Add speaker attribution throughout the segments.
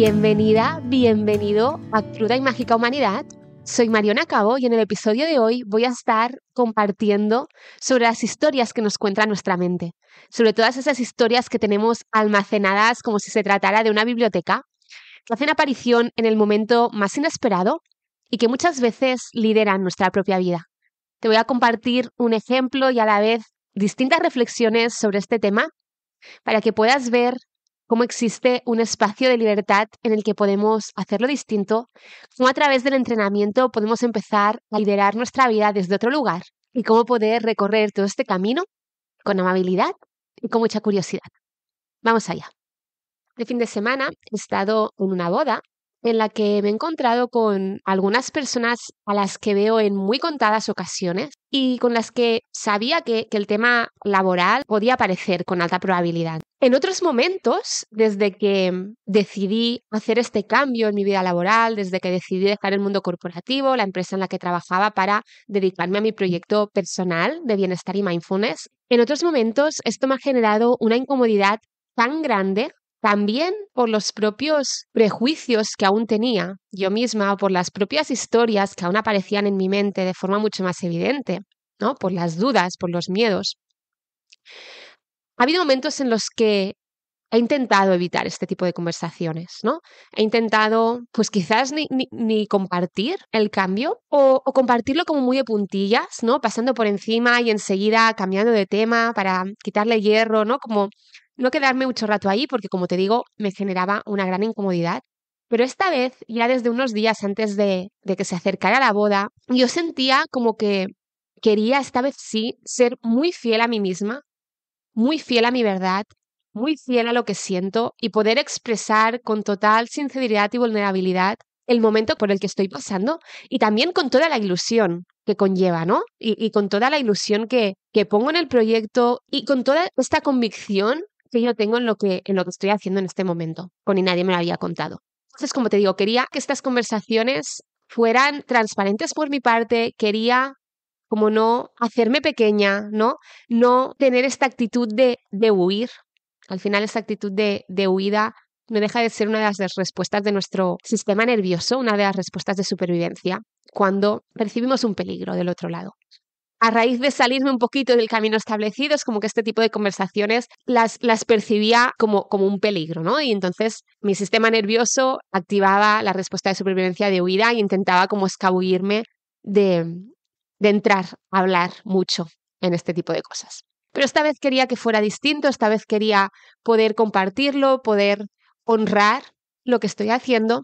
Speaker 1: Bienvenida, bienvenido a Cruda y Mágica Humanidad. Soy Mariona Cabo y en el episodio de hoy voy a estar compartiendo sobre las historias que nos cuenta nuestra mente, sobre todas esas historias que tenemos almacenadas como si se tratara de una biblioteca, que hacen aparición en el momento más inesperado y que muchas veces lideran nuestra propia vida. Te voy a compartir un ejemplo y a la vez distintas reflexiones sobre este tema para que puedas ver cómo existe un espacio de libertad en el que podemos hacerlo distinto, cómo a través del entrenamiento podemos empezar a liderar nuestra vida desde otro lugar y cómo poder recorrer todo este camino con amabilidad y con mucha curiosidad. Vamos allá. El fin de semana he estado en una boda en la que me he encontrado con algunas personas a las que veo en muy contadas ocasiones y con las que sabía que el tema laboral podía aparecer con alta probabilidad. En otros momentos, desde que decidí hacer este cambio en mi vida laboral, desde que decidí dejar el mundo corporativo, la empresa en la que trabajaba para dedicarme a mi proyecto personal de bienestar y mindfulness, en otros momentos esto me ha generado una incomodidad tan grande, también por los propios prejuicios que aún tenía yo misma, o por las propias historias que aún aparecían en mi mente de forma mucho más evidente, ¿no? Por las dudas, por los miedos. Ha habido momentos en los que he intentado evitar este tipo de conversaciones, ¿no? He intentado, pues quizás ni compartir el cambio o compartirlo como muy de puntillas, ¿no? Pasando por encima y enseguida cambiando de tema para quitarle hierro, ¿no? Como no quedarme mucho rato ahí porque, como te digo, me generaba una gran incomodidad. Pero esta vez, ya desde unos días antes de que se acercara la boda, yo sentía como que quería esta vez sí ser muy fiel a mí misma, muy fiel a mi verdad, muy fiel a lo que siento y poder expresar con total sinceridad y vulnerabilidad el momento por el que estoy pasando y también con toda la ilusión que conlleva, ¿no? Y con toda la ilusión que pongo en el proyecto y con toda esta convicción que yo tengo en lo que estoy haciendo en este momento, con y nadie me lo había contado. Entonces, como te digo, quería que estas conversaciones fueran transparentes por mi parte, quería como no hacerme pequeña, ¿no? No tener esta actitud de huir. Al final esta actitud de huida no deja de ser una de las respuestas de nuestro sistema nervioso, una de las respuestas de supervivencia, cuando percibimos un peligro del otro lado. A raíz de salirme un poquito del camino establecido, es como que este tipo de conversaciones las percibía como un peligro, ¿no? Y entonces mi sistema nervioso activaba la respuesta de supervivencia de huida e intentaba como escabullirme de entrar a hablar mucho en este tipo de cosas. Pero esta vez quería que fuera distinto, esta vez quería poder compartirlo, poder honrar lo que estoy haciendo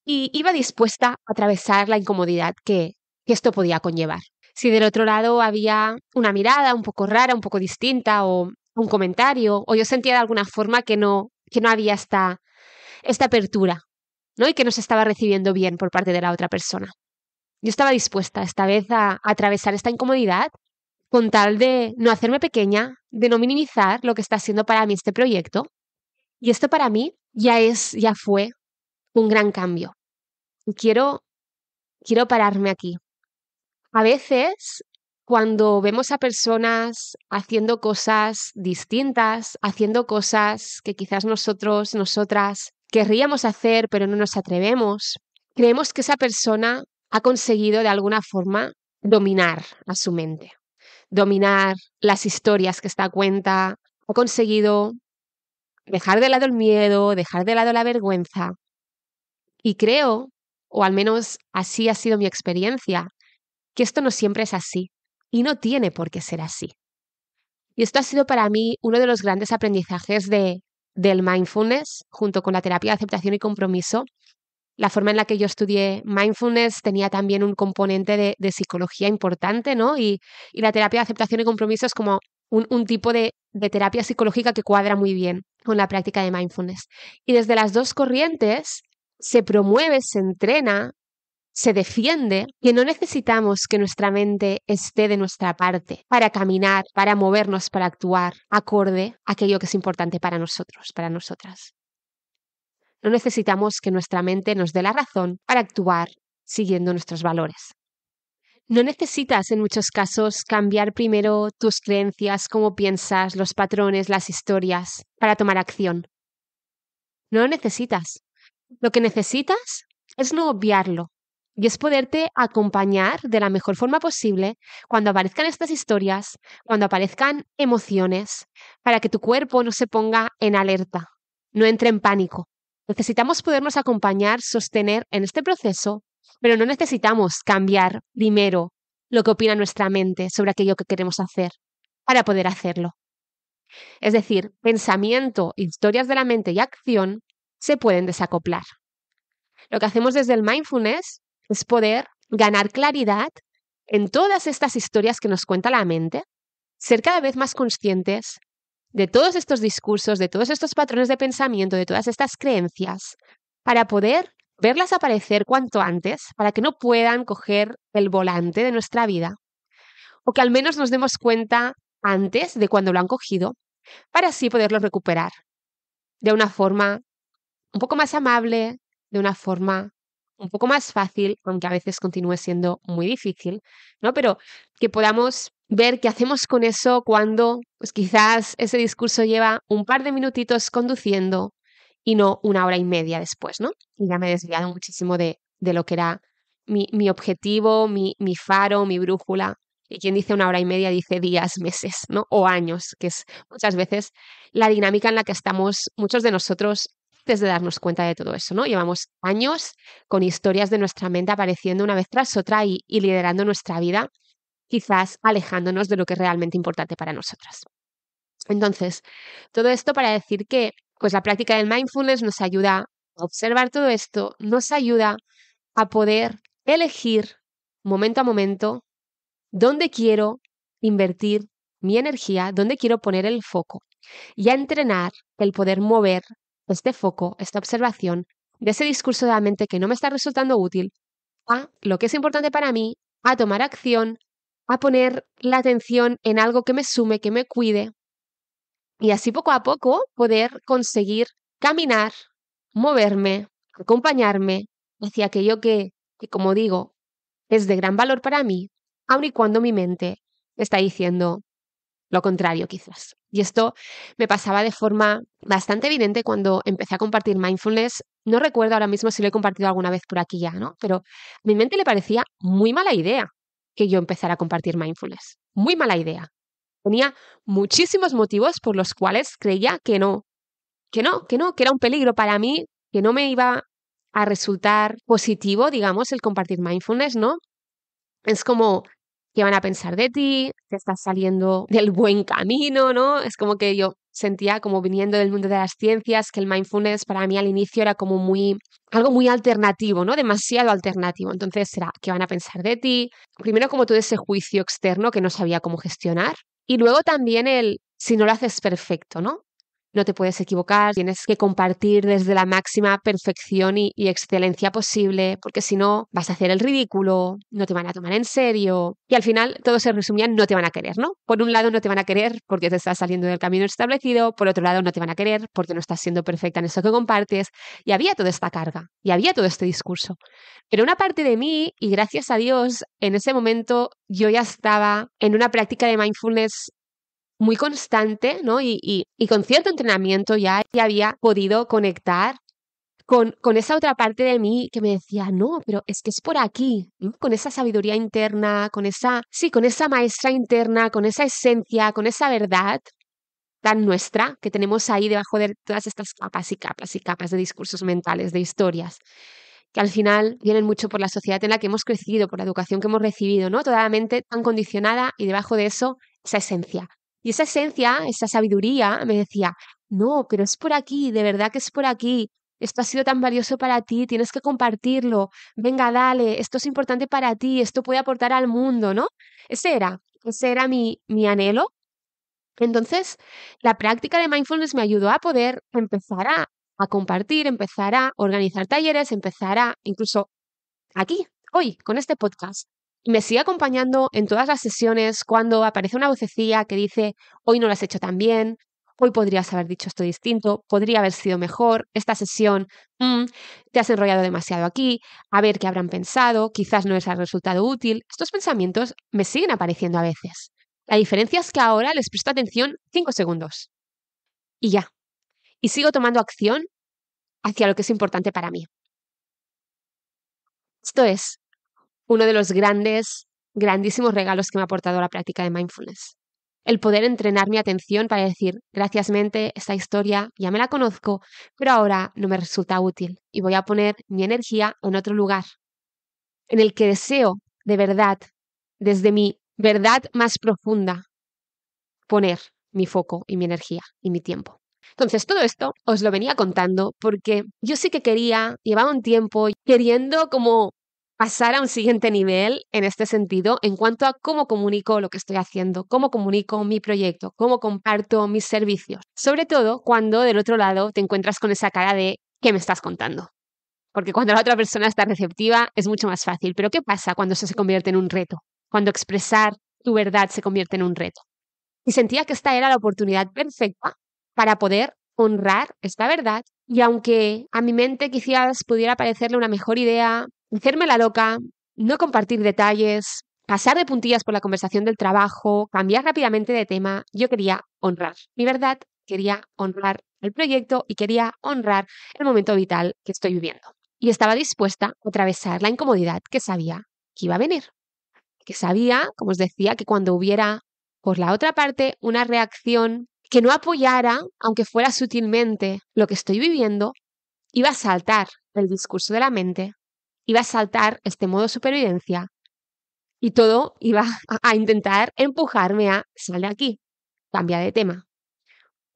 Speaker 1: y iba dispuesta a atravesar la incomodidad que esto podía conllevar. Si del otro lado había una mirada un poco rara, un poco distinta o un comentario, o yo sentía de alguna forma que no había esta apertura, ¿no? Y que no se estaba recibiendo bien por parte de la otra persona. Yo estaba dispuesta esta vez a atravesar esta incomodidad con tal de no hacerme pequeña, de no minimizar lo que está siendo para mí este proyecto. Y esto para mí ya fue un gran cambio. Y quiero pararme aquí. A veces, cuando vemos a personas haciendo cosas distintas, haciendo cosas que quizás nosotras querríamos hacer, pero no nos atrevemos, creemos que esa persona ha conseguido de alguna forma dominar a su mente, dominar las historias que esta cuenta, ha conseguido dejar de lado el miedo, dejar de lado la vergüenza. Y creo, o al menos así ha sido mi experiencia, que esto no siempre es así y no tiene por qué ser así. Y esto ha sido para mí uno de los grandes aprendizajes del mindfulness, junto con la terapia de aceptación y compromiso. La forma en la que yo estudié mindfulness tenía también un componente de psicología importante, ¿no? Y la terapia de aceptación y compromiso es como un tipo de terapia psicológica que cuadra muy bien con la práctica de mindfulness. Y desde las dos corrientes se promueve, se entrena, se defiende que no necesitamos que nuestra mente esté de nuestra parte para caminar, para movernos, para actuar acorde a aquello que es importante para nosotros, para nosotras. No necesitamos que nuestra mente nos dé la razón para actuar siguiendo nuestros valores. No necesitas en muchos casos cambiar primero tus creencias, cómo piensas, los patrones, las historias, para tomar acción. No lo necesitas. Lo que necesitas es no obviarlo y es poderte acompañar de la mejor forma posible cuando aparezcan estas historias, cuando aparezcan emociones, para que tu cuerpo no se ponga en alerta, no entre en pánico. Necesitamos podernos acompañar, sostener en este proceso, pero no necesitamos cambiar primero lo que opina nuestra mente sobre aquello que queremos hacer para poder hacerlo. Es decir, pensamiento, historias de la mente y acción se pueden desacoplar. Lo que hacemos desde el mindfulness es poder ganar claridad en todas estas historias que nos cuenta la mente, ser cada vez más conscientes de todos estos discursos, de todos estos patrones de pensamiento, de todas estas creencias, para poder verlas aparecer cuanto antes, para que no puedan coger el volante de nuestra vida, o que al menos nos demos cuenta antes de cuando lo han cogido, para así poderlo recuperar de una forma un poco más amable, de una forma un poco más fácil, aunque a veces continúe siendo muy difícil, ¿no? Pero que podamos ver qué hacemos con eso cuando, pues quizás ese discurso lleva un par de minutitos conduciendo y no 1 hora y media después, ¿no? Y ya me he desviado muchísimo de lo que era mi objetivo, mi faro, mi brújula. Y quien dice 1 hora y media dice días, meses, ¿no? O años, que es muchas veces la dinámica en la que estamos muchos de nosotros antes de darnos cuenta de todo eso, ¿no? Llevamos años con historias de nuestra mente apareciendo una vez tras otra y liderando nuestra vida, quizás alejándonos de lo que es realmente importante para nosotras. Entonces, todo esto para decir que pues la práctica del mindfulness nos ayuda a observar todo esto, nos ayuda a poder elegir momento a momento dónde quiero invertir mi energía, dónde quiero poner el foco y a entrenar el poder mover este foco, esta observación de ese discurso de la mente que no me está resultando útil a lo que es importante para mí, a tomar acción, a poner la atención en algo que me sume, que me cuide y así poco a poco poder conseguir caminar, moverme, acompañarme hacia aquello que, como digo, es de gran valor para mí, aun y cuando mi mente está diciendo lo contrario quizás. Y esto me pasaba de forma bastante evidente cuando empecé a compartir mindfulness. No recuerdo ahora mismo si lo he compartido alguna vez por aquí ya, ¿no? Pero a mi mente le parecía muy mala idea que yo empezara a compartir mindfulness. Muy mala idea. Tenía muchísimos motivos por los cuales creía que era un peligro para mí, que no me iba a resultar positivo, digamos, el compartir mindfulness, ¿no? Es como, ¿qué van a pensar de ti? Te estás saliendo del buen camino, ¿no? Es como que yo sentía como viniendo del mundo de las ciencias que el mindfulness para mí al inicio era como algo muy alternativo, ¿no? Demasiado alternativo. Entonces era, ¿qué van a pensar de ti? Primero como todo ese juicio externo que no sabía cómo gestionar. Y luego también si no lo haces perfecto, ¿no? No te puedes equivocar, tienes que compartir desde la máxima perfección y excelencia posible, porque si no vas a hacer el ridículo, no te van a tomar en serio y al final todo se resumía en no te van a querer, ¿no? Por un lado no te van a querer porque te estás saliendo del camino establecido, por otro lado no te van a querer porque no estás siendo perfecta en eso que compartes y había toda esta carga y había todo este discurso. Pero una parte de mí, y gracias a Dios, en ese momento yo ya estaba en una práctica de mindfulness muy constante, ¿no? Y con cierto entrenamiento ya había podido conectar con esa otra parte de mí que me decía, no, pero es que es por aquí, ¿no? Con esa sabiduría interna, con esa maestra interna, con esa esencia, con esa verdad tan nuestra que tenemos ahí debajo de todas estas capas y capas y capas de discursos mentales, de historias, que al final vienen mucho por la sociedad en la que hemos crecido, por la educación que hemos recibido, ¿no? Toda la mente tan condicionada y debajo de eso, esa esencia. Y esa esencia, esa sabiduría, me decía, no, pero es por aquí, de verdad que es por aquí. Esto ha sido tan valioso para ti, tienes que compartirlo. Venga, dale, esto es importante para ti, esto puede aportar al mundo, ¿no? Ese era mi anhelo. Entonces, la práctica de mindfulness me ayudó a poder empezar a compartir, empezar a organizar talleres, empezar a, incluso aquí, hoy, con este podcast. Y me sigue acompañando en todas las sesiones cuando aparece una vocecilla que dice, hoy no lo has hecho tan bien, hoy podrías haber dicho esto distinto, podría haber sido mejor, esta sesión, te has enrollado demasiado aquí, a ver qué habrán pensado, quizás no les ha resultado útil. Estos pensamientos me siguen apareciendo a veces. La diferencia es que ahora les presto atención 5 segundos y ya. Y sigo tomando acción hacia lo que es importante para mí. Esto es uno de los grandísimos regalos que me ha aportado la práctica de mindfulness. El poder entrenar mi atención para decir, gracias mente, esta historia ya me la conozco, pero ahora no me resulta útil y voy a poner mi energía en otro lugar, en el que deseo de verdad, desde mi verdad más profunda, poner mi foco y mi energía y mi tiempo. Entonces, todo esto os lo venía contando porque yo sí que llevaba un tiempo queriendo como pasar a un siguiente nivel en este sentido en cuanto a cómo comunico lo que estoy haciendo, cómo comunico mi proyecto, cómo comparto mis servicios. Sobre todo cuando del otro lado te encuentras con esa cara de ¿qué me estás contando? Porque cuando la otra persona está receptiva es mucho más fácil. Pero ¿qué pasa cuando eso se convierte en un reto? Cuando expresar tu verdad se convierte en un reto. Y sentía que esta era la oportunidad perfecta para poder honrar esta verdad. Y aunque a mi mente quizás pudiera parecerle una mejor idea hacerme la loca, no compartir detalles, pasar de puntillas por la conversación del trabajo, cambiar rápidamente de tema, yo quería honrar mi verdad, quería honrar el proyecto y quería honrar el momento vital que estoy viviendo. Y estaba dispuesta a atravesar la incomodidad que sabía que iba a venir. Que sabía, como os decía, que cuando hubiera por la otra parte una reacción que no apoyara, aunque fuera sutilmente, lo que estoy viviendo, iba a saltar el discurso de la mente, iba a saltar este modo supervivencia y todo iba a intentar empujarme a sal de aquí, cambia de tema,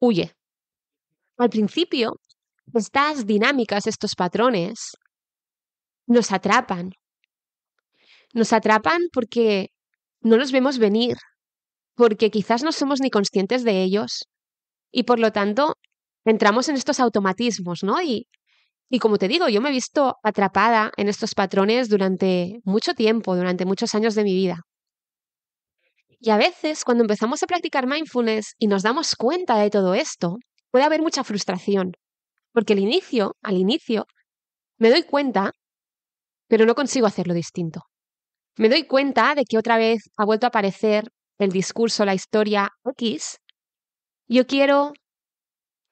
Speaker 1: huye. Al principio, estas dinámicas, estos patrones, nos atrapan. Nos atrapan porque no los vemos venir, porque quizás no somos ni conscientes de ellos y por lo tanto entramos en estos automatismos, ¿no? Y como te digo, yo me he visto atrapada en estos patrones durante mucho tiempo, durante muchos años de mi vida. Y a veces, cuando empezamos a practicar mindfulness y nos damos cuenta de todo esto, puede haber mucha frustración, porque al inicio, me doy cuenta, pero no consigo hacerlo distinto. Me doy cuenta de que otra vez ha vuelto a aparecer el discurso, la historia X. Yo quiero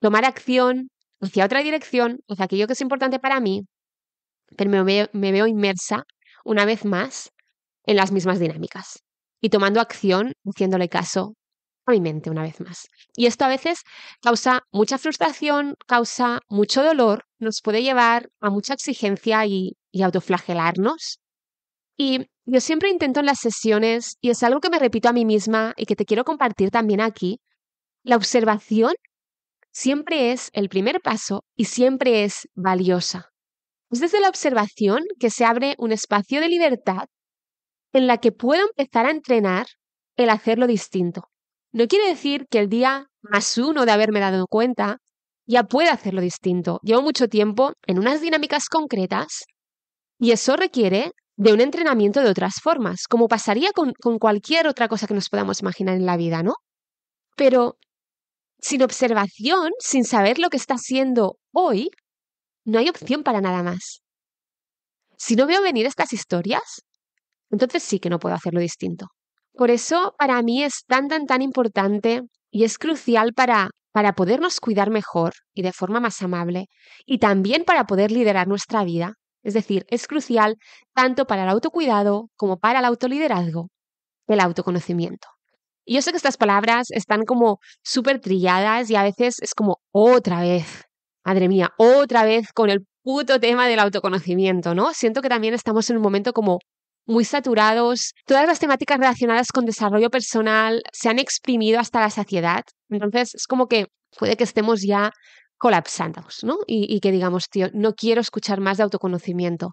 Speaker 1: tomar acción hacia otra dirección, hacia aquello que es importante para mí, pero me veo inmersa una vez más en las mismas dinámicas y tomando acción, haciéndole caso a mi mente una vez más. Y esto a veces causa mucha frustración, causa mucho dolor, nos puede llevar a mucha exigencia y autoflagelarnos. Y yo siempre intento en las sesiones, y es algo que me repito a mí misma y que te quiero compartir también aquí, la observación siempre es el primer paso y siempre es valiosa. Es desde la observación que se abre un espacio de libertad en la que puedo empezar a entrenar el hacerlo distinto. No quiere decir que el día +1 de haberme dado cuenta ya pueda hacerlo distinto. Llevo mucho tiempo en unas dinámicas concretas y eso requiere de un entrenamiento de otras formas, como pasaría con cualquier otra cosa que nos podamos imaginar en la vida, ¿no? Pero sin observación, sin saber lo que está siendo hoy, no hay opción para nada más. Si no veo venir estas historias, entonces sí que no puedo hacerlo distinto. Por eso, para mí es tan importante y es crucial para podernos cuidar mejor y de forma más amable y también para poder liderar nuestra vida. Es decir, es crucial tanto para el autocuidado como para el autoliderazgo, el autoconocimiento. Y yo sé que estas palabras están como súper trilladas y a veces es como otra vez, madre mía, otra vez con el puto tema del autoconocimiento, ¿no? Siento que también estamos en un momento como muy saturados. Todas las temáticas relacionadas con desarrollo personal se han exprimido hasta la saciedad. Entonces es como que puede que estemos ya colapsados, ¿no? Y que digamos, tío, no quiero escuchar más de autoconocimiento.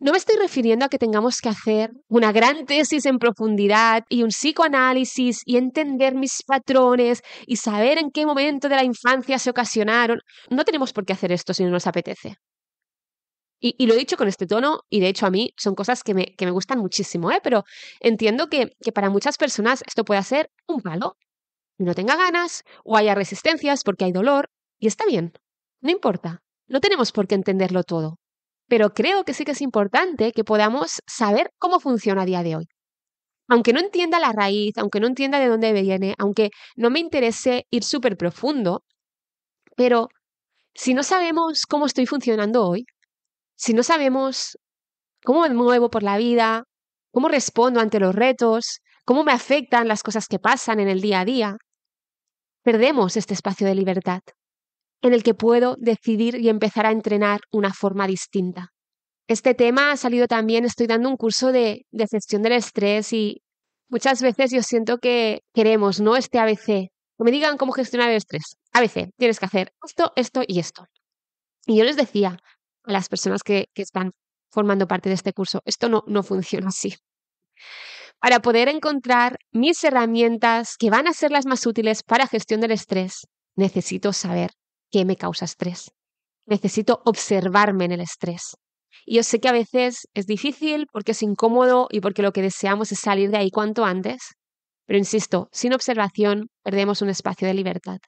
Speaker 1: No me estoy refiriendo a que tengamos que hacer una gran tesis en profundidad y un psicoanálisis y entender mis patrones y saber en qué momento de la infancia se ocasionaron. No tenemos por qué hacer esto si no nos apetece. Y lo he dicho con este tono y de hecho a mí son cosas que me gustan muchísimo, ¿eh? Pero entiendo que para muchas personas esto puede ser un palo. Y no tenga ganas o haya resistencias porque hay dolor y está bien, no importa. No tenemos por qué entenderlo todo. Pero creo que sí que es importante que podamos saber cómo funciona a día de hoy. Aunque no entienda la raíz, aunque no entienda de dónde viene, aunque no me interese ir súper profundo, pero si no sabemos cómo estoy funcionando hoy, si no sabemos cómo me muevo por la vida, cómo respondo ante los retos, cómo me afectan las cosas que pasan en el día a día, perdemos este espacio de libertad en el que puedo decidir y empezar a entrenar una forma distinta. Este tema ha salido también, estoy dando un curso de gestión del estrés y muchas veces yo siento que queremos, ¿no? Este ABC. Que me digan cómo gestionar el estrés. ABC, tienes que hacer esto, esto y esto. Y yo les decía a las personas que están formando parte de este curso, esto no funciona así. Para poder encontrar mis herramientas que van a ser las más útiles para gestión del estrés, necesito saber qué me causa estrés. Necesito observarme en el estrés. Y yo sé que a veces es difícil porque es incómodo y porque lo que deseamos es salir de ahí cuanto antes, pero insisto, sin observación perdemos un espacio de libertad.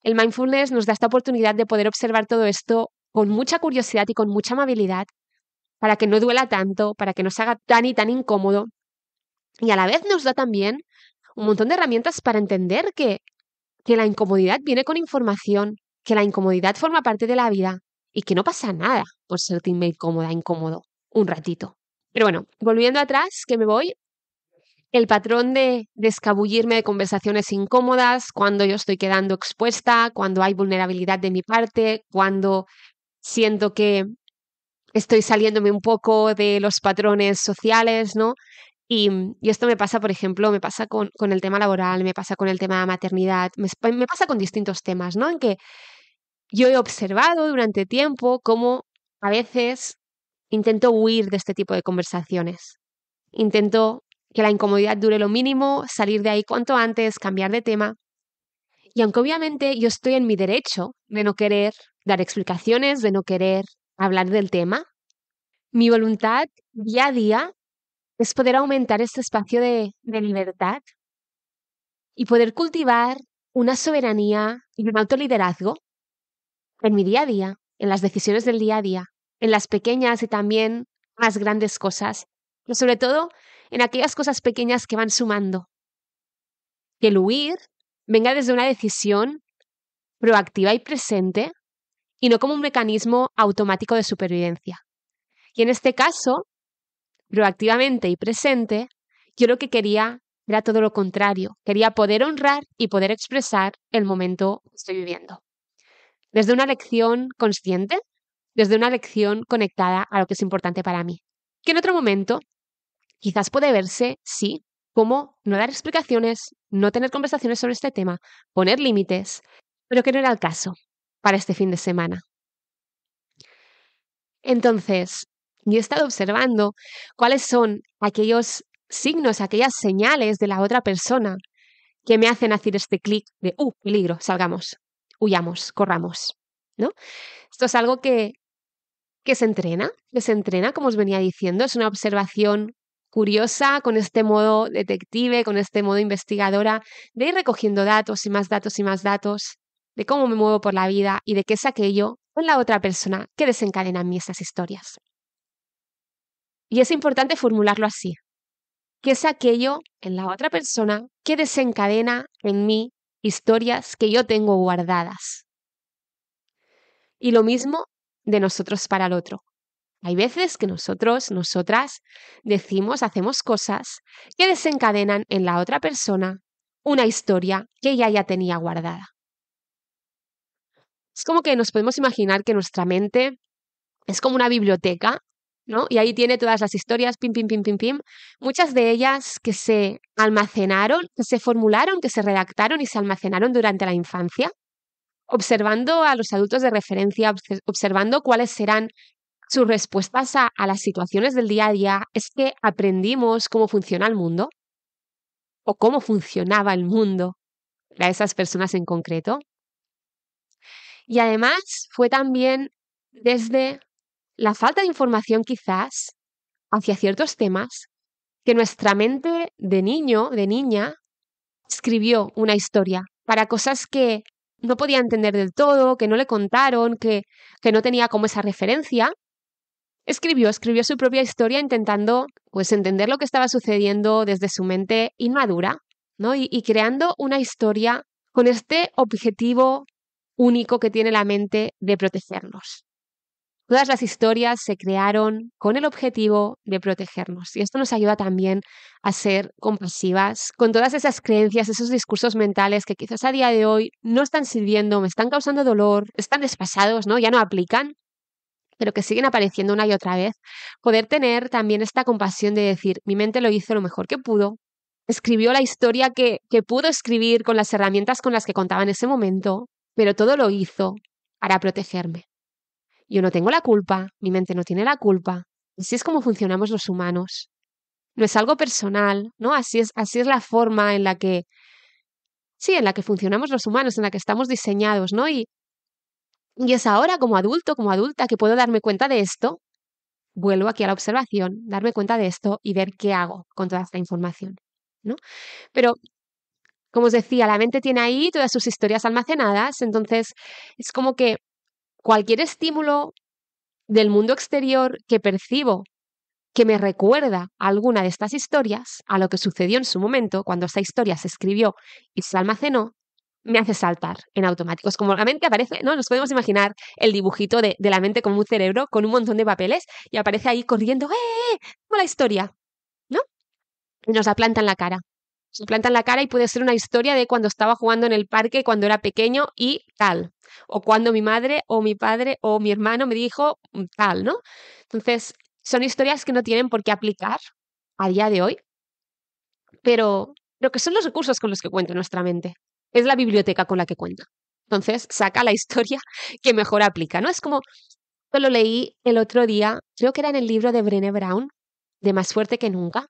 Speaker 1: El mindfulness nos da esta oportunidad de poder observar todo esto con mucha curiosidad y con mucha amabilidad para que no duela tanto, para que no se haga tan y tan incómodo. Y a la vez nos da también un montón de herramientas para entender que la incomodidad viene con información, que la incomodidad forma parte de la vida y que no pasa nada por sentirme incómoda, incómodo, un ratito. Pero bueno, volviendo atrás, que me voy, el patrón de escabullirme de conversaciones incómodas, cuando yo estoy quedando expuesta, cuando hay vulnerabilidad de mi parte, cuando siento que estoy saliéndome un poco de los patrones sociales, ¿no? Y esto me pasa, por ejemplo, me pasa con el tema laboral, me pasa con el tema de maternidad, me pasa con distintos temas, ¿no? En que yo he observado durante tiempo cómo a veces intento huir de este tipo de conversaciones. Intento que la incomodidad dure lo mínimo, salir de ahí cuanto antes, cambiar de tema. Y aunque obviamente yo estoy en mi derecho de no querer dar explicaciones, de no querer hablar del tema, mi voluntad día a día es poder aumentar este espacio de libertad y poder cultivar una soberanía y un autoliderazgo en mi día a día, en las decisiones del día a día, en las pequeñas y también más grandes cosas, pero sobre todo en aquellas cosas pequeñas que van sumando. Que el huir venga desde una decisión proactiva y presente y no como un mecanismo automático de supervivencia. Y en este caso, proactivamente y presente, yo lo que quería era todo lo contrario. Quería poder honrar y poder expresar el momento que estoy viviendo. Desde una lección consciente, desde una lección conectada a lo que es importante para mí. Que en otro momento quizás puede verse, sí, como no dar explicaciones, no tener conversaciones sobre este tema, poner límites, pero que no era el caso para este fin de semana. Entonces, yo he estado observando cuáles son aquellos signos, aquellas señales de la otra persona que me hacen hacer este clic de, peligro, salgamos, huyamos, corramos, ¿no? Esto es algo que se entrena, como os venía diciendo, es una observación curiosa con este modo detective, con este modo investigadora, de ir recogiendo datos y más datos y más datos, de cómo me muevo por la vida y de qué es aquello en la otra persona que desencadena en mí estas historias. Y es importante formularlo así. ¿Qué es aquello en la otra persona que desencadena en mí historias que yo tengo guardadas? Y lo mismo de nosotros para el otro. Hay veces que nosotros, nosotras, decimos, hacemos cosas que desencadenan en la otra persona una historia que ella ya tenía guardada. Es como que nos podemos imaginar que nuestra mente es como una biblioteca, ¿no? Y ahí tiene todas las historias, pim, pim, pim, pim, pim. Muchas de ellas que se almacenaron, que se formularon, que se redactaron y se almacenaron durante la infancia, observando a los adultos de referencia, observando cuáles eran sus respuestas a las situaciones del día a día, es que aprendimos cómo funciona el mundo o cómo funcionaba el mundo para esas personas en concreto. Y además fue también desde la falta de información quizás hacia ciertos temas que nuestra mente de niño, de niña, escribió una historia para cosas que no podía entender del todo, que no le contaron, que no tenía como esa referencia. Escribió su propia historia intentando pues entender lo que estaba sucediendo desde su mente inmadura, ¿no? Y creando una historia con este objetivo único que tiene la mente de protegernos. Todas las historias se crearon con el objetivo de protegernos y esto nos ayuda también a ser compasivas con todas esas creencias, esos discursos mentales que quizás a día de hoy no están sirviendo, me están causando dolor, están desfasados, ¿no? Ya no aplican, pero que siguen apareciendo una y otra vez. Poder tener también esta compasión de decir, mi mente lo hizo lo mejor que pudo, escribió la historia que pudo escribir con las herramientas con las que contaba en ese momento, pero todo lo hizo para protegerme. Yo no tengo la culpa, mi mente no tiene la culpa. Así es como funcionamos los humanos. No es algo personal, ¿no? Así es la forma en la que, sí, en la que funcionamos los humanos, en la que estamos diseñados, ¿no? Y es ahora como adulto, como adulta, que puedo darme cuenta de esto. Vuelvo aquí a la observación, darme cuenta de esto y ver qué hago con toda esta información, ¿no? Pero, como os decía, la mente tiene ahí todas sus historias almacenadas, entonces es como que cualquier estímulo del mundo exterior que percibo que me recuerda a alguna de estas historias, a lo que sucedió en su momento, cuando esta historia se escribió y se almacenó, me hace saltar en automático. Es como la mente aparece, ¿no? Nos podemos imaginar el dibujito de la mente como un cerebro con un montón de papeles y aparece ahí corriendo, como la historia, ¿no? Y nos la planta en la cara. Se planta en la cara y puede ser una historia de cuando estaba jugando en el parque cuando era pequeño y tal. O cuando mi madre o mi padre o mi hermano me dijo tal, ¿no? Entonces, son historias que no tienen por qué aplicar a día de hoy, pero que son los recursos con los que cuenta nuestra mente. Es la biblioteca con la que cuenta. Entonces, saca la historia que mejor aplica, ¿no? Es como, yo lo leí el otro día, creo que era en el libro de Brené Brown, de Más fuerte que nunca,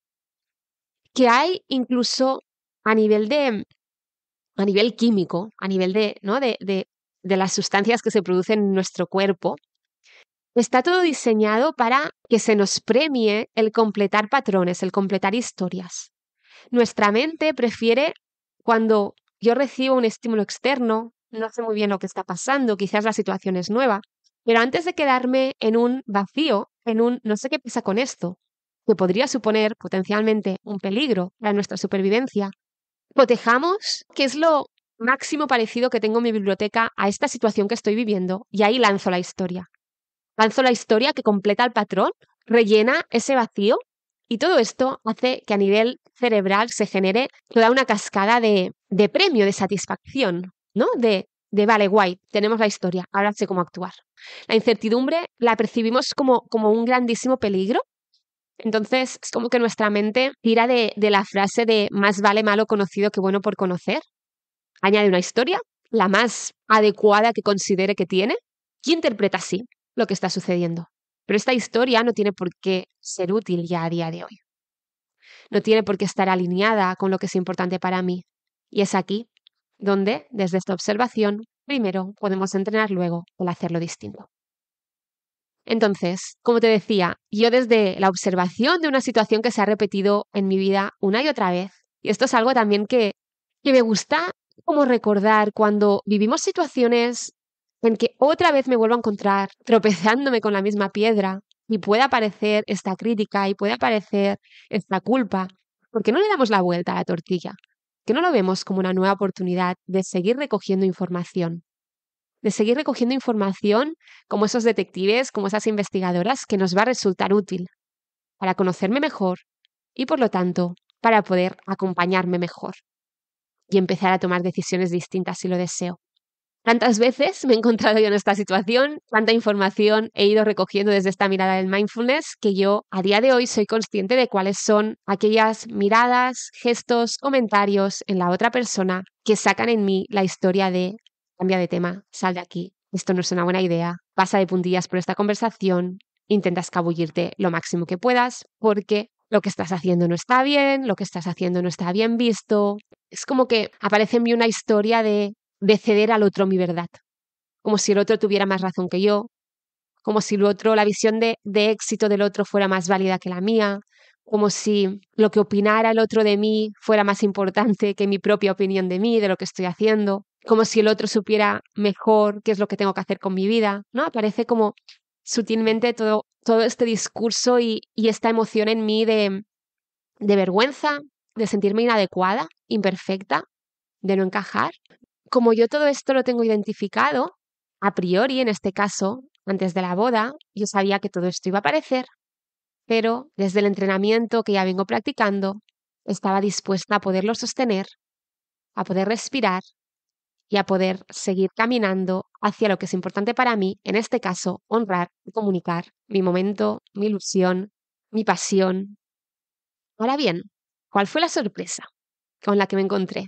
Speaker 1: que hay incluso a nivel a nivel químico, a nivel de, ¿no? de las sustancias que se producen en nuestro cuerpo, está todo diseñado para que se nos premie el completar patrones, el completar historias. Nuestra mente prefiere cuando yo recibo un estímulo externo, no sé muy bien lo que está pasando, quizás la situación es nueva, pero antes de quedarme en un vacío, en un no sé qué pasa con esto, que podría suponer potencialmente un peligro para nuestra supervivencia, cotejamos qué es lo máximo parecido que tengo en mi biblioteca a esta situación que estoy viviendo y ahí lanzo la historia. Lanzo la historia que completa el patrón, rellena ese vacío y todo esto hace que a nivel cerebral se genere toda una cascada de premio, de satisfacción, ¿no? Vale, guay, tenemos la historia, ahora sé cómo actuar. La incertidumbre la percibimos como un grandísimo peligro. Entonces, es como que nuestra mente tira de la frase de más vale malo conocido que bueno por conocer. Añade una historia, la más adecuada que considere que tiene, y interpreta así lo que está sucediendo. Pero esta historia no tiene por qué ser útil ya a día de hoy. No tiene por qué estar alineada con lo que es importante para mí. Y es aquí donde, desde esta observación, primero podemos entrenar luego el hacerlo distinto. Entonces, como te decía, yo desde la observación de una situación que se ha repetido en mi vida una y otra vez, y esto es algo también que me gusta como recordar cuando vivimos situaciones en que otra vez me vuelvo a encontrar tropezándome con la misma piedra y puede aparecer esta crítica y puede aparecer esta culpa, ¿por qué no le damos la vuelta a la tortilla? ¿Que no lo vemos como una nueva oportunidad de seguir recogiendo información? De seguir recogiendo información como esos detectives, como esas investigadoras, que nos va a resultar útil para conocerme mejor y, por lo tanto, para poder acompañarme mejor y empezar a tomar decisiones distintas si lo deseo. Tantas veces me he encontrado yo en esta situación, tanta información he ido recogiendo desde esta mirada del mindfulness, que yo a día de hoy soy consciente de cuáles son aquellas miradas, gestos, comentarios en la otra persona que sacan en mí la historia de cambia de tema, sal de aquí, esto no es una buena idea, pasa de puntillas por esta conversación, intenta escabullirte lo máximo que puedas porque lo que estás haciendo no está bien, lo que estás haciendo no está bien visto. Es como que aparece en mí una historia de ceder al otro mi verdad, como si el otro tuviera más razón que yo, como si el otro, la visión de éxito del otro fuera más válida que la mía, como si lo que opinara el otro de mí fuera más importante que mi propia opinión de mí, de lo que estoy haciendo, como si el otro supiera mejor qué es lo que tengo que hacer con mi vida, ¿no? Aparece como sutilmente todo este discurso y esta emoción en mí de vergüenza, de sentirme inadecuada, imperfecta, de no encajar. Como yo todo esto lo tengo identificado, a priori en este caso, antes de la boda, yo sabía que todo esto iba a aparecer, pero desde el entrenamiento que ya vengo practicando, estaba dispuesta a poderlo sostener, a poder respirar y a poder seguir caminando hacia lo que es importante para mí, en este caso, honrar y comunicar mi momento, mi ilusión, mi pasión. Ahora bien, ¿cuál fue la sorpresa con la que me encontré?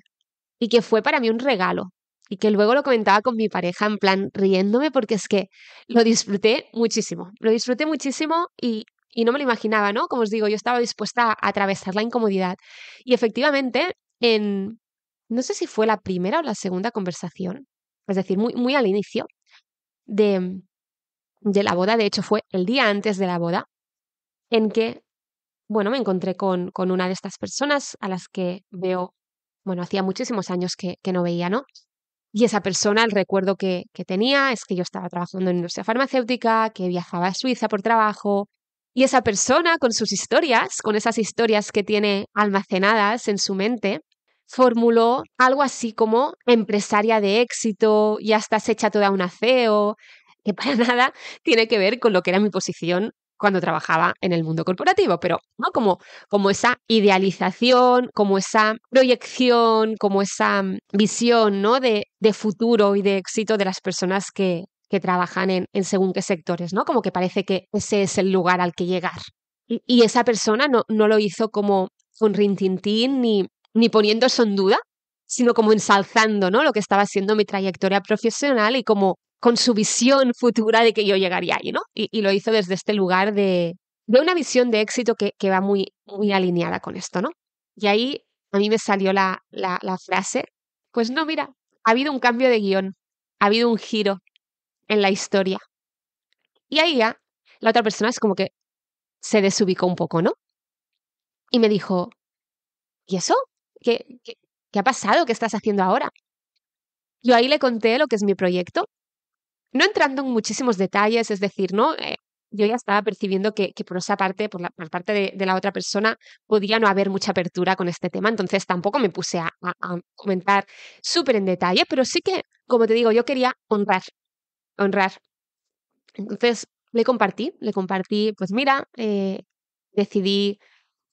Speaker 1: Y que fue para mí un regalo. Y que luego lo comentaba con mi pareja en plan riéndome porque es que lo disfruté muchísimo. Lo disfruté muchísimo y no me lo imaginaba, ¿no? Como os digo, yo estaba dispuesta a atravesar la incomodidad. Y efectivamente, no sé si fue la primera o la segunda conversación, es decir, muy, muy al inicio de, de la boda, de hecho fue el día antes de la boda, en que, bueno, me encontré con una de estas personas a las que veo, bueno, hacía muchísimos años que no veía, ¿no? Y esa persona, el recuerdo que tenía es que yo estaba trabajando en industria farmacéutica, que viajaba a Suiza por trabajo, y esa persona con sus historias, con esas historias que tiene almacenadas en su mente, formuló algo así como empresaria de éxito, ya estás hecha toda una CEO, que para nada tiene que ver con lo que era mi posición cuando trabajaba en el mundo corporativo, pero ¿no? Como esa idealización, como esa proyección, como esa visión, ¿no? de futuro y de éxito de las personas que trabajan en según qué sectores, ¿no? Como que parece que ese es el lugar al que llegar. Y esa persona no lo hizo como con rintintín ni poniendo eso en duda, sino como ensalzando, ¿no? Lo que estaba siendo mi trayectoria profesional y como con su visión futura de que yo llegaría ahí, ¿no? Y lo hizo desde este lugar de una visión de éxito que va muy, muy alineada con esto, ¿no? Y ahí a mí me salió la frase, pues no, mira, ha habido un cambio de guión, ha habido un giro en la historia. Y ahí ya la otra persona es como que se desubicó un poco, ¿no? Y me dijo, ¿y eso? ¿Qué ha pasado? ¿Qué estás haciendo ahora? Yo ahí le conté lo que es mi proyecto, no entrando en muchísimos detalles, es decir, ¿no? Yo ya estaba percibiendo que por esa parte, por parte de la otra persona, podía no haber mucha apertura con este tema, entonces tampoco me puse a comentar súper en detalle, pero sí que, como te digo, yo quería honrar, honrar. Entonces le compartí, pues mira, decidí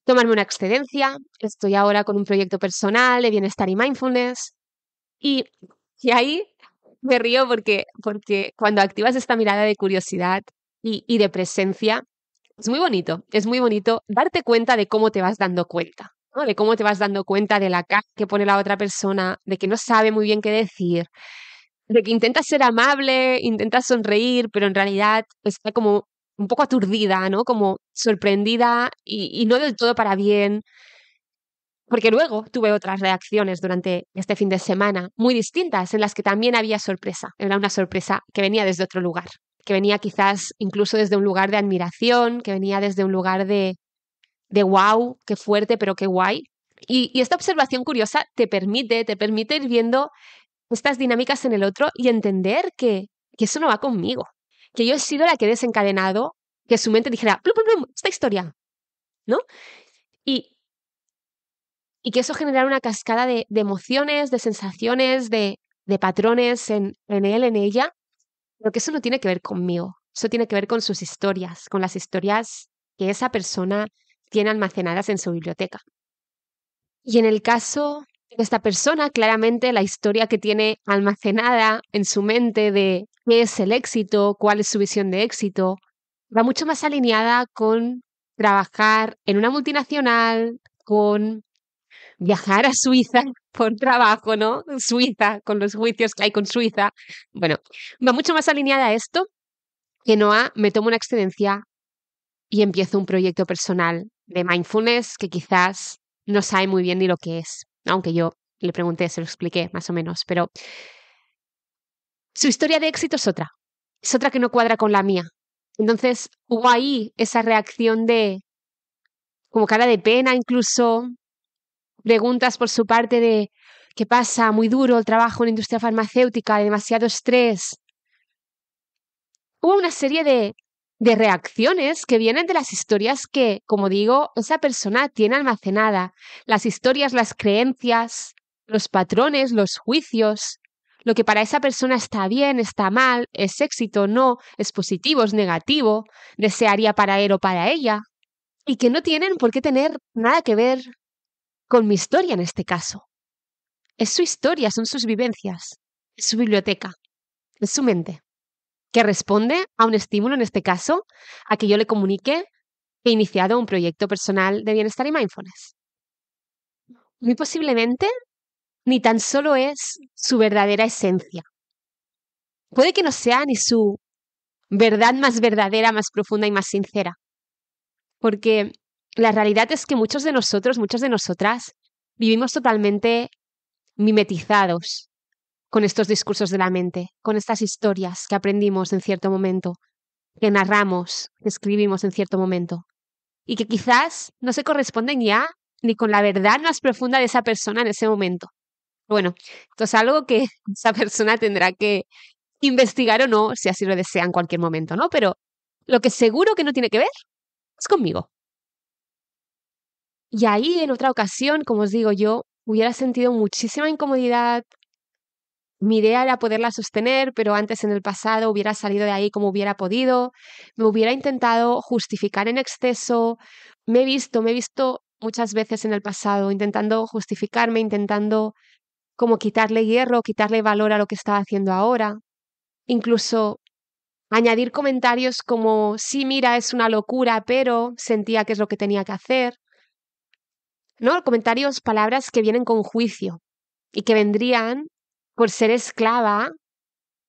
Speaker 1: tomarme una excedencia, estoy ahora con un proyecto personal de bienestar y mindfulness, y, y ahí me río porque cuando activas esta mirada de curiosidad y de presencia, es muy bonito darte cuenta de cómo te vas dando cuenta, ¿no? De cómo te vas dando cuenta de la cara que pone la otra persona, de que no sabe muy bien qué decir, de que intenta ser amable, intenta sonreír, pero en realidad está como un poco aturdida, ¿no? Como sorprendida y no del todo para bien, porque luego tuve otras reacciones durante este fin de semana muy distintas en las que también había sorpresa. Era una sorpresa que venía desde otro lugar, que venía quizás incluso desde un lugar de admiración, que venía desde un lugar de wow, qué fuerte, pero qué guay. Y esta observación curiosa te permite ir viendo estas dinámicas en el otro y entender que eso no va conmigo, que yo he sido la que he desencadenado que su mente dijera, plum, plum, plum, esta historia, ¿no? Y, y que eso generara una cascada de emociones, de sensaciones, de patrones en él, en ella, pero que eso no tiene que ver conmigo, eso tiene que ver con sus historias, con las historias que esa persona tiene almacenadas en su biblioteca. Y en el caso de esta persona, claramente la historia que tiene almacenada en su mente de qué es el éxito, cuál es su visión de éxito, va mucho más alineada con trabajar en una multinacional, con viajar a Suiza por trabajo, ¿no? Suiza, con los juicios que hay con Suiza. Bueno, va mucho más alineada a esto que no a me tomo una excedencia y empiezo un proyecto personal de mindfulness que quizás no sabe muy bien ni lo que es, aunque yo le pregunté, se lo expliqué más o menos, pero su historia de éxito es otra que no cuadra con la mía. Entonces hubo ahí esa reacción de como cara de pena, incluso preguntas por su parte de ¿qué pasa? Muy duro el trabajo en la industria farmacéutica, demasiado estrés. Hubo una serie de reacciones que vienen de las historias que, como digo, esa persona tiene almacenada. Las historias, las creencias, los patrones, los juicios, lo que para esa persona está bien, está mal, es éxito o no, es positivo, es negativo, desearía para él o para ella, y que no tienen por qué tener nada que ver con mi historia en este caso. Es su historia, son sus vivencias, es su biblioteca, es su mente, que responde a un estímulo, en este caso, a que yo le comunique que he iniciado un proyecto personal de bienestar y mindfulness. Muy posiblemente ni tan solo es su verdadera esencia. Puede que no sea ni su verdad más verdadera, más profunda y más sincera. Porque la realidad es que muchos de nosotros, muchas de nosotras, vivimos totalmente mimetizados con estos discursos de la mente, con estas historias que aprendimos en cierto momento, que narramos, que escribimos en cierto momento, y que quizás no se corresponden ya ni con la verdad más profunda de esa persona en ese momento. Bueno, esto es algo que esa persona tendrá que investigar o no, si así lo desea en cualquier momento, ¿no? Pero lo que seguro que no tiene que ver es conmigo. Y ahí, en otra ocasión, como os digo, yo hubiera sentido muchísima incomodidad. Mi idea era poderla sostener, pero antes en el pasado hubiera salido de ahí como hubiera podido, me hubiera intentado justificar en exceso. Me he visto muchas veces en el pasado intentando justificarme, intentando como quitarle hierro, quitarle valor a lo que estaba haciendo ahora. Incluso añadir comentarios como, sí, mira, es una locura, pero sentía que es lo que tenía que hacer. ¿No? Comentarios, palabras que vienen con juicio y que vendrían por ser esclava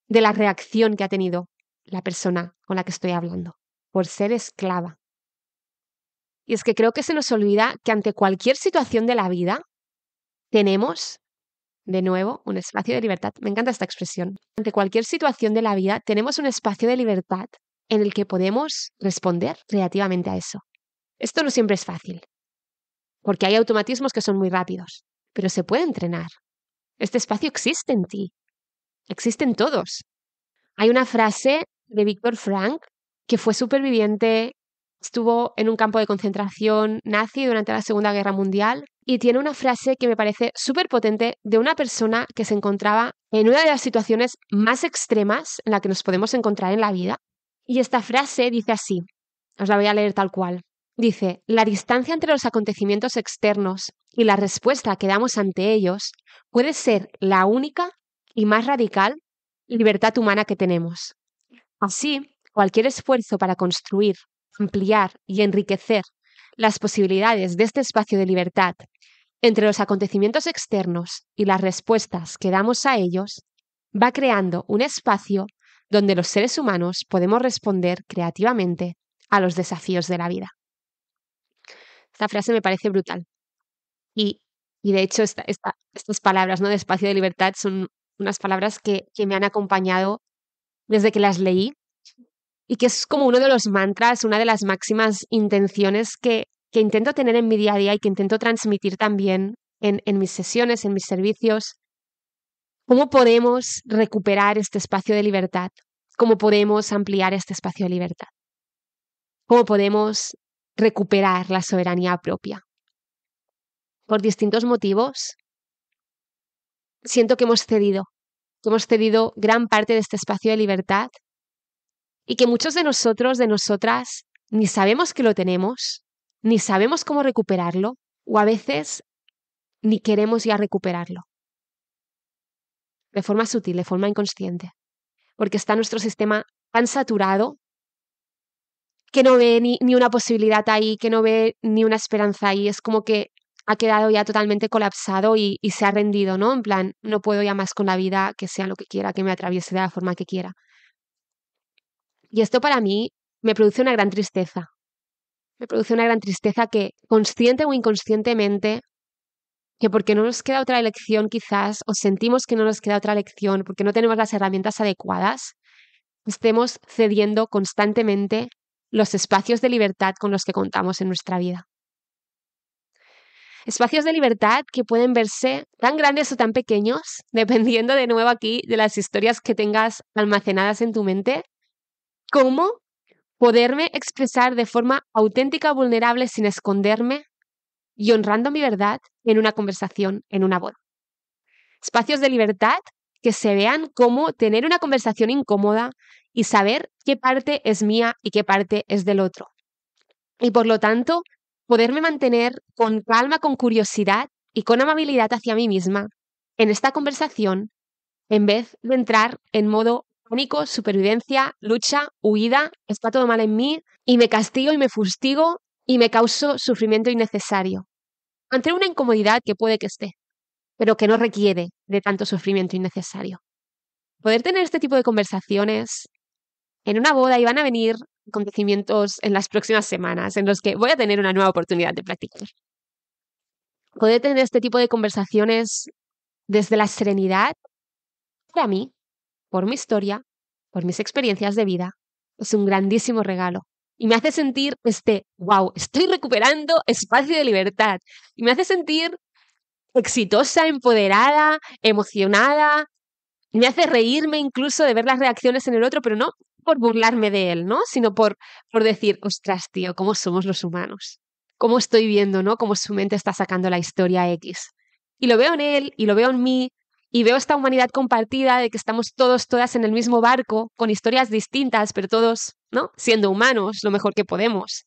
Speaker 1: de la reacción que ha tenido la persona con la que estoy hablando, por ser esclava. Y es que creo que se nos olvida que ante cualquier situación de la vida tenemos, de nuevo, un espacio de libertad. Me encanta esta expresión. Ante cualquier situación de la vida tenemos un espacio de libertad en el que podemos responder creativamente a eso. Esto no siempre es fácil, porque hay automatismos que son muy rápidos, pero se puede entrenar. Este espacio existe en ti, existe en todos. Hay una frase de Viktor Frankl, que fue superviviente, estuvo en un campo de concentración nazi durante la Segunda Guerra Mundial, y tiene una frase que me parece súper potente de una persona que se encontraba en una de las situaciones más extremas en la que nos podemos encontrar en la vida. Y esta frase dice así, os la voy a leer tal cual. Dice, la distancia entre los acontecimientos externos y la respuesta que damos ante ellos puede ser la única y más radical libertad humana que tenemos. Así, cualquier esfuerzo para construir, ampliar y enriquecer las posibilidades de este espacio de libertad entre los acontecimientos externos y las respuestas que damos a ellos va creando un espacio donde los seres humanos podemos responder creativamente a los desafíos de la vida. Esta frase me parece brutal. Y de hecho, estas palabras, ¿no?, de espacio de libertad son unas palabras que me han acompañado desde que las leí y que es como uno de los mantras, una de las máximas intenciones que intento tener en mi día a día y que intento transmitir también en mis sesiones, en mis servicios. ¿Cómo podemos recuperar este espacio de libertad? ¿Cómo podemos ampliar este espacio de libertad? ¿Cómo podemos recuperar la soberanía propia? Por distintos motivos, siento que hemos cedido gran parte de este espacio de libertad y que muchos de nosotros, de nosotras, ni sabemos que lo tenemos, ni sabemos cómo recuperarlo, o a veces ni queremos ya recuperarlo. De forma sutil, de forma inconsciente. Porque está nuestro sistema tan saturado que no ve ni una posibilidad ahí, que no ve ni una esperanza ahí. Es como que ha quedado ya totalmente colapsado y se ha rendido, ¿no? En plan, no puedo ya más con la vida, que sea lo que quiera, que me atraviese de la forma que quiera. Y esto para mí me produce una gran tristeza. Me produce una gran tristeza que, consciente o inconscientemente, que porque no nos queda otra elección quizás, o sentimos que no nos queda otra elección, porque no tenemos las herramientas adecuadas, estemos cediendo constantemente los espacios de libertad con los que contamos en nuestra vida. Espacios de libertad que pueden verse tan grandes o tan pequeños, dependiendo de nuevo aquí de las historias que tengas almacenadas en tu mente, como poderme expresar de forma auténtica, vulnerable, sin esconderme y honrando mi verdad en una conversación, en una boda. Espacios de libertad que se vean como tener una conversación incómoda y saber qué parte es mía y qué parte es del otro. Y por lo tanto, poderme mantener con calma, con curiosidad y con amabilidad hacia mí misma en esta conversación, en vez de entrar en modo pánico, supervivencia, lucha, huida, está todo mal en mí y me castigo y me fustigo y me causo sufrimiento innecesario. Ante una incomodidad que puede que esté, pero que no requiere de tanto sufrimiento innecesario. Poder tener este tipo de conversaciones en una boda, y van a venir acontecimientos en las próximas semanas en los que voy a tener una nueva oportunidad de practicar. Poder tener este tipo de conversaciones desde la serenidad, para mí, por mi historia, por mis experiencias de vida, es un grandísimo regalo. Y me hace sentir wow, estoy recuperando espacio de libertad. Y me hace sentir exitosa, empoderada, emocionada. Me hace reírme incluso de ver las reacciones en el otro, pero no por burlarme de él, ¿no? Sino por decir, ostras, tío, ¿cómo somos los humanos? ¿Cómo estoy viendo, ¿no? Cómo su mente está sacando la historia X. Y lo veo en él, y lo veo en mí, y veo esta humanidad compartida de que estamos todos, todas en el mismo barco, con historias distintas, pero todos, ¿no? Siendo humanos, lo mejor que podemos.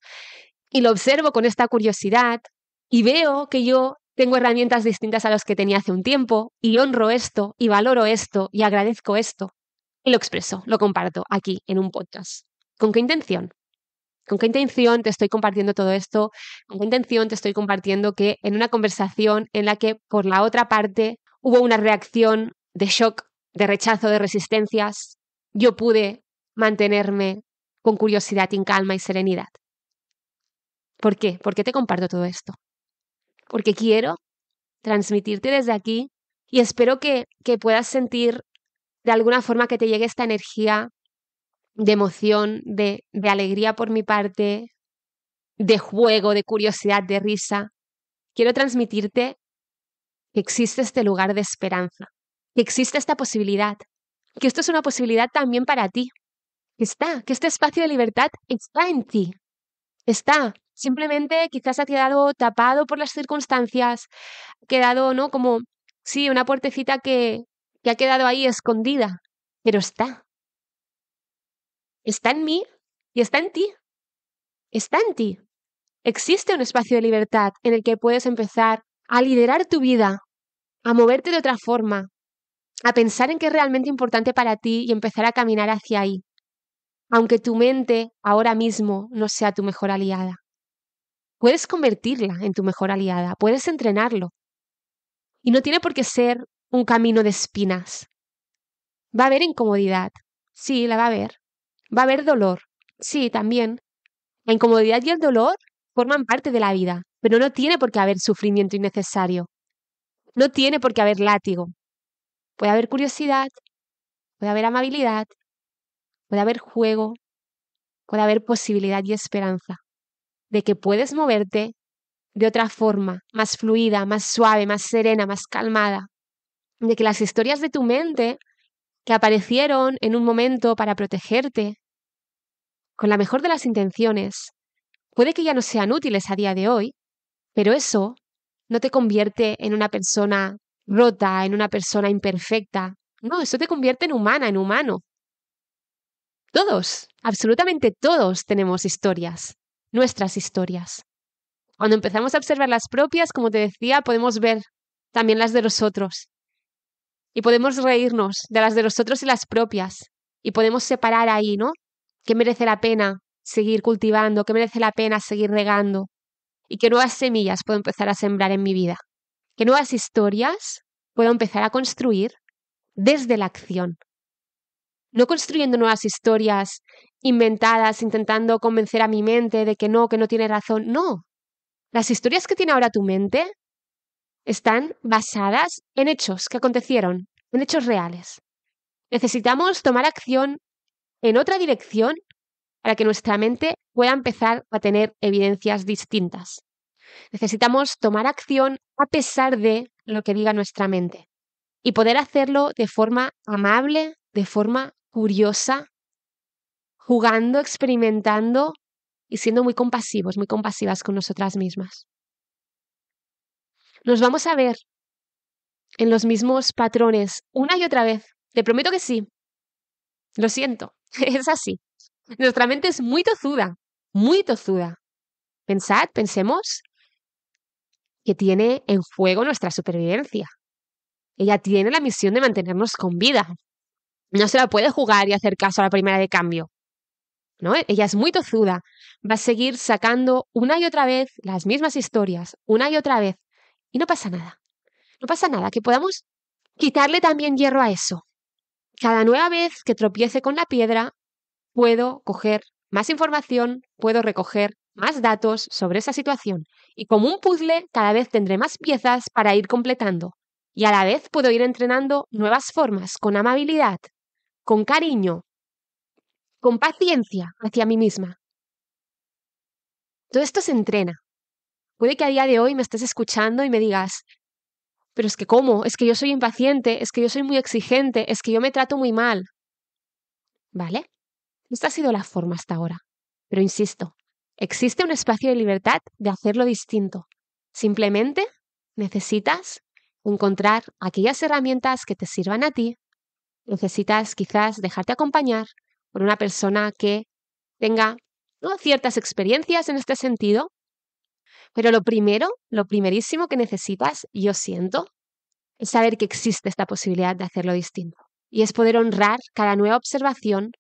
Speaker 1: Y lo observo con esta curiosidad, y veo que yo tengo herramientas distintas a las que tenía hace un tiempo, y honro esto, y valoro esto, y agradezco esto. Y lo expreso, lo comparto aquí en un podcast. ¿Con qué intención? ¿Con qué intención te estoy compartiendo todo esto? ¿Con qué intención te estoy compartiendo que en una conversación en la que por la otra parte hubo una reacción de shock, de rechazo, de resistencias, yo pude mantenerme con curiosidad, en calma y serenidad? ¿Por qué? ¿Por qué te comparto todo esto? Porque quiero transmitirte desde aquí y espero que puedas sentir de alguna forma que te llegue esta energía de emoción, de alegría por mi parte, de juego, de curiosidad, de risa. Quiero transmitirte que existe este lugar de esperanza, que existe esta posibilidad, que esto es una posibilidad también para ti, que este espacio de libertad está en ti, está. Simplemente quizás ha quedado tapado por las circunstancias, ha quedado, ¿no? Como, sí, una puertecita que ha quedado ahí escondida, pero está. Está en mí y está en ti. Está en ti. Existe un espacio de libertad en el que puedes empezar a liderar tu vida, a moverte de otra forma, a pensar en qué es realmente importante para ti y empezar a caminar hacia ahí, aunque tu mente ahora mismo no sea tu mejor aliada. Puedes convertirla en tu mejor aliada, puedes entrenarlo. Y no tiene por qué ser un camino de espinas. Va a haber incomodidad, sí, la va a haber. Va a haber dolor, sí, también. La incomodidad y el dolor forman parte de la vida, pero no tiene por qué haber sufrimiento innecesario. No tiene por qué haber látigo. Puede haber curiosidad, puede haber amabilidad, puede haber juego, puede haber posibilidad y esperanza de que puedes moverte de otra forma, más fluida, más suave, más serena, más calmada. De que las historias de tu mente que aparecieron en un momento para protegerte, con la mejor de las intenciones, puede que ya no sean útiles a día de hoy, pero eso no te convierte en una persona rota, en una persona imperfecta. No, eso te convierte en humana, en humano. Todos, absolutamente todos tenemos historias, nuestras historias. Cuando empezamos a observar las propias, como te decía, podemos ver también las de los otros. Y podemos reírnos de las de los otros y las propias. Y podemos separar ahí, ¿no? ¿Qué merece la pena seguir cultivando? ¿Qué merece la pena seguir regando? Y qué nuevas semillas puedo empezar a sembrar en mi vida. ¿Qué nuevas historias puedo empezar a construir desde la acción? No construyendo nuevas historias inventadas, intentando convencer a mi mente de que no tiene razón. No. Las historias que tiene ahora tu mente están basadas en hechos que acontecieron, en hechos reales. Necesitamos tomar acción en otra dirección para que nuestra mente pueda empezar a tener evidencias distintas. Necesitamos tomar acción a pesar de lo que diga nuestra mente y poder hacerlo de forma amable, de forma curiosa, jugando, experimentando y siendo muy compasivos, muy compasivas con nosotras mismas. Nos vamos a ver en los mismos patrones una y otra vez? Te prometo que sí. Lo siento, es así. Nuestra mente es muy tozuda, muy tozuda. Pensemos que tiene en juego nuestra supervivencia. Ella tiene la misión de mantenernos con vida. No se la puede jugar y hacer caso a la primera de cambio, ¿no? Ella es muy tozuda. Va a seguir sacando una y otra vez las mismas historias, una y otra vez. Y no pasa nada. No pasa nada, que podamos quitarle también hierro a eso. Cada nueva vez que tropiece con la piedra, puedo coger más información, puedo recoger más datos sobre esa situación. Y como un puzzle, cada vez tendré más piezas para ir completando. Y a la vez puedo ir entrenando nuevas formas, con amabilidad, con cariño, con paciencia hacia mí misma. Todo esto se entrena. Puede que a día de hoy me estés escuchando y me digas, pero es que ¿cómo? Es que yo soy impaciente, es que yo soy muy exigente, es que yo me trato muy mal. ¿Vale? Esta ha sido la forma hasta ahora. Pero insisto, existe un espacio de libertad de hacerlo distinto. Simplemente necesitas encontrar aquellas herramientas que te sirvan a ti. Necesitas quizás dejarte acompañar por una persona que tenga ciertas experiencias en este sentido. Pero lo primerísimo que necesitas, yo siento, es saber que existe esta posibilidad de hacerlo distinto. Y es poder honrar cada nueva observación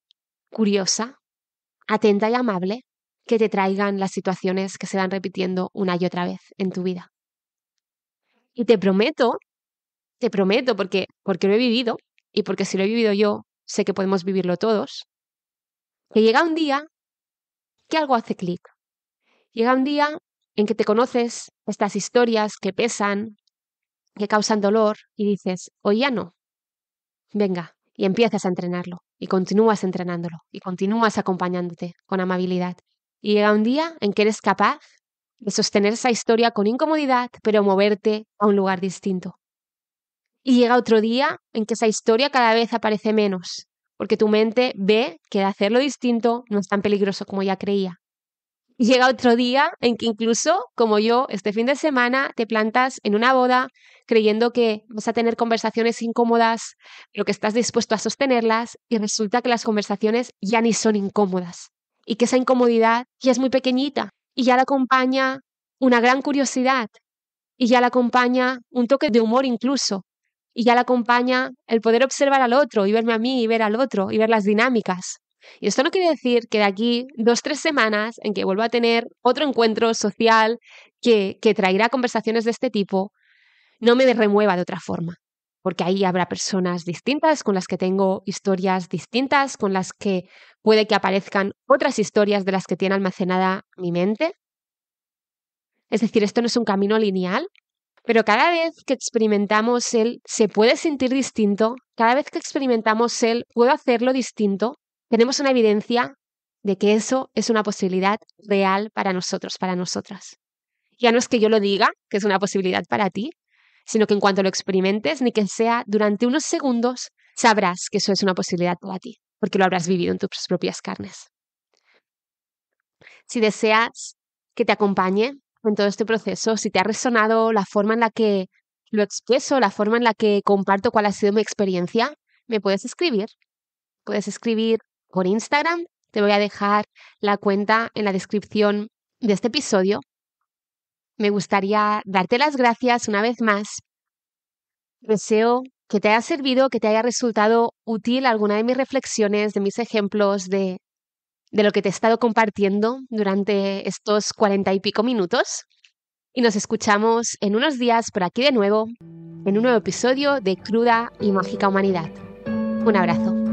Speaker 1: curiosa, atenta y amable que te traigan las situaciones que se van repitiendo una y otra vez en tu vida. Y te prometo, porque lo he vivido y porque si lo he vivido yo, sé que podemos vivirlo todos, que llega un día que algo hace clic. Llega un día en que te conoces estas historias que pesan, que causan dolor y dices, hoy ya no, venga, y empiezas a entrenarlo y continúas entrenándolo y continúas acompañándote con amabilidad. Y llega un día en que eres capaz de sostener esa historia con incomodidad, pero moverte a un lugar distinto. Y llega otro día en que esa historia cada vez aparece menos, porque tu mente ve que hacerlo distinto no es tan peligroso como ya creía. Y llega otro día en que incluso, como yo, este fin de semana te plantas en una boda creyendo que vas a tener conversaciones incómodas, pero que estás dispuesto a sostenerlas y resulta que las conversaciones ya ni son incómodas y que esa incomodidad ya es muy pequeñita y ya la acompaña una gran curiosidad y ya la acompaña un toque de humor incluso y ya la acompaña el poder observar al otro y verme a mí y ver al otro y ver las dinámicas. Y esto no quiere decir que de aquí 2-3 semanas en que vuelva a tener otro encuentro social que traerá conversaciones de este tipo, no me remueva de otra forma. Porque ahí habrá personas distintas con las que tengo historias distintas, con las que puede que aparezcan otras historias de las que tiene almacenada mi mente. Es decir, esto no es un camino lineal, pero cada vez que experimentamos el se puede sentir distinto, cada vez que experimentamos el puedo hacerlo distinto, tenemos una evidencia de que eso es una posibilidad real para nosotros, para nosotras. Ya no es que yo lo diga, que es una posibilidad para ti, sino que en cuanto lo experimentes, ni que sea durante unos segundos, sabrás que eso es una posibilidad para ti, porque lo habrás vivido en tus propias carnes. Si deseas que te acompañe en todo este proceso, si te ha resonado la forma en la que lo expreso, la forma en la que comparto cuál ha sido mi experiencia, me puedes escribir. Puedes escribir por Instagram. Te voy a dejar la cuenta en la descripción de este episodio. Me gustaría darte las gracias una vez más. Deseo que te haya servido, que te haya resultado útil alguna de mis reflexiones, de mis ejemplos, de lo que te he estado compartiendo durante estos 40 y pico minutos. Y nos escuchamos en unos días por aquí de nuevo, en un nuevo episodio de Cruda y Mágica Humanidad. Un abrazo.